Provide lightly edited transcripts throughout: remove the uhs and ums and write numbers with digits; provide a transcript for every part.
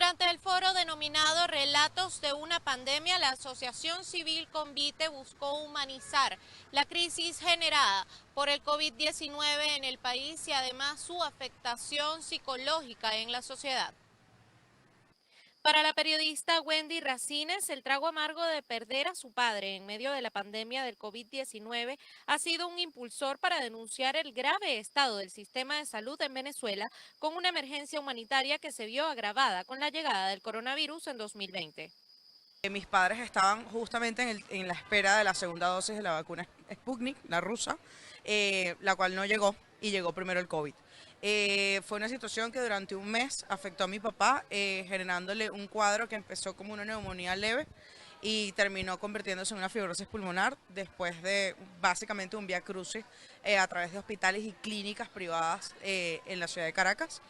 Durante el foro denominado Relatos de una pandemia, la Asociación Civil Convite buscó humanizar la crisis generada por el COVID-19 en el país y además su afectación psicológica en la sociedad. Para la periodista Wendy Racines, el trago amargo de perder a su padre en medio de la pandemia del COVID-19 ha sido un impulsor para denunciar el grave estado del sistema de salud en Venezuela con una emergencia humanitaria que se vio agravada con la llegada del coronavirus en 2020. Mis padres estaban justamente en la espera de la segunda dosis de la vacuna Sputnik, la rusa, la cual no llegó y llegó primero el COVID. Fue una situación que durante un mes afectó a mi papá, generándole un cuadro que empezó como una neumonía leve y terminó convirtiéndose en una fibrosis pulmonar después de básicamente un viacrucis a través de hospitales y clínicas privadas en la ciudad de Caracas.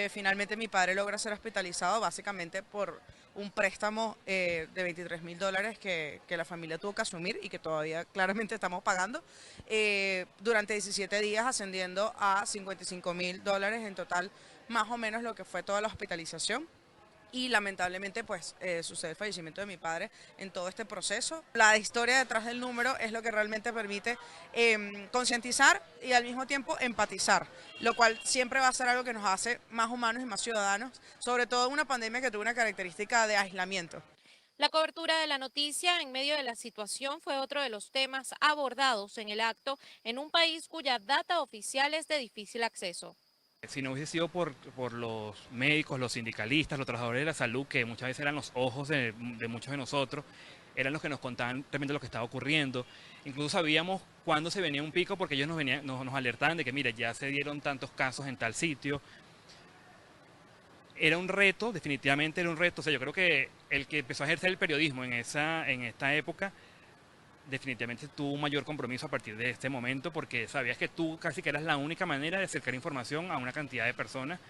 Finalmente mi padre logra ser hospitalizado básicamente por un préstamo de $23.000 que la familia tuvo que asumir y que todavía claramente estamos pagando durante 17 días, ascendiendo a $55.000 en total, más o menos lo que fue toda la hospitalización. Y lamentablemente pues sucede el fallecimiento de mi padre en todo este proceso. La historia detrás del número es lo que realmente permite concientizar y al mismo tiempo empatizar, lo cual siempre va a ser algo que nos hace más humanos y más ciudadanos, sobre todo en una pandemia que tuvo una característica de aislamiento. La cobertura de la noticia en medio de la situación fue otro de los temas abordados en el acto en un país cuya data oficial es de difícil acceso. Si no hubiese sido por los médicos, los sindicalistas, los trabajadores de la salud, que muchas veces eran los ojos de muchos de nosotros, eran los que nos contaban realmente lo que estaba ocurriendo. Incluso sabíamos cuándo se venía un pico porque ellos nos alertaban de que, mira, ya se dieron tantos casos en tal sitio. Era un reto, definitivamente era un reto. O sea, yo creo que el que empezó a ejercer el periodismo en esta época definitivamente tuvo un mayor compromiso a partir de este momento porque sabías que tú casi que eras la única manera de acercar información a una cantidad de personas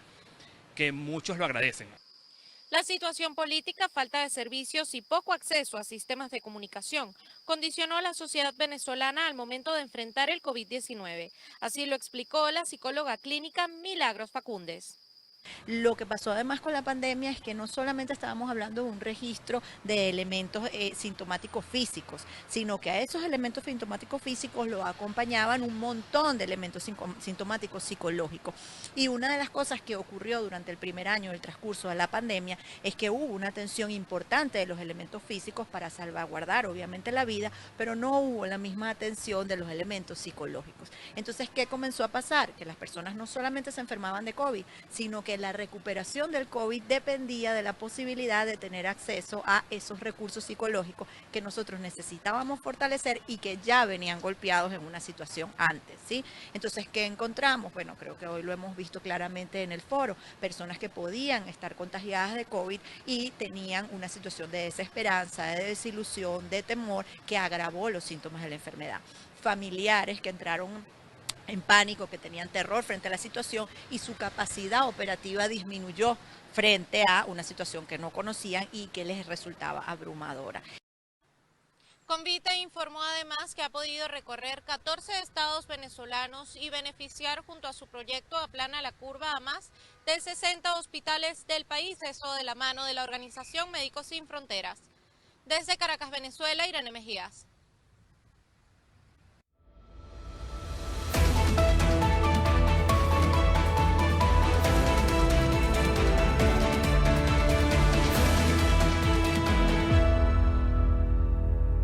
que muchos lo agradecen. La situación política, falta de servicios y poco acceso a sistemas de comunicación condicionó a la sociedad venezolana al momento de enfrentar el COVID-19. Así lo explicó la psicóloga clínica Milagros Facúndez. Lo que pasó además con la pandemia es que no solamente estábamos hablando de un registro de elementos sintomáticos físicos, sino que a esos elementos sintomáticos físicos lo acompañaban un montón de elementos sintomáticos psicológicos. Y una de las cosas que ocurrió durante el primer año del transcurso de la pandemia es que hubo una atención importante de los elementos físicos para salvaguardar obviamente la vida, pero no hubo la misma atención de los elementos psicológicos. Entonces, ¿qué comenzó a pasar? Que las personas no solamente se enfermaban de COVID, sino que la recuperación del COVID dependía de la posibilidad de tener acceso a esos recursos psicológicos que nosotros necesitábamos fortalecer y que ya venían golpeados en una situación antes, ¿sí? Entonces, ¿qué encontramos? Bueno, creo que hoy lo hemos visto claramente en el foro, personas que podían estar contagiadas de COVID y tenían una situación de desesperanza, de desilusión, de temor que agravó los síntomas de la enfermedad. Familiares que entraron en pánico, que tenían terror frente a la situación y su capacidad operativa disminuyó frente a una situación que no conocían y que les resultaba abrumadora. Convite informó además que ha podido recorrer 14 estados venezolanos y beneficiar junto a su proyecto Aplana la Curva a más de 60 hospitales del país, eso de la mano de la organización Médicos Sin Fronteras. Desde Caracas, Venezuela, Irene Mejías.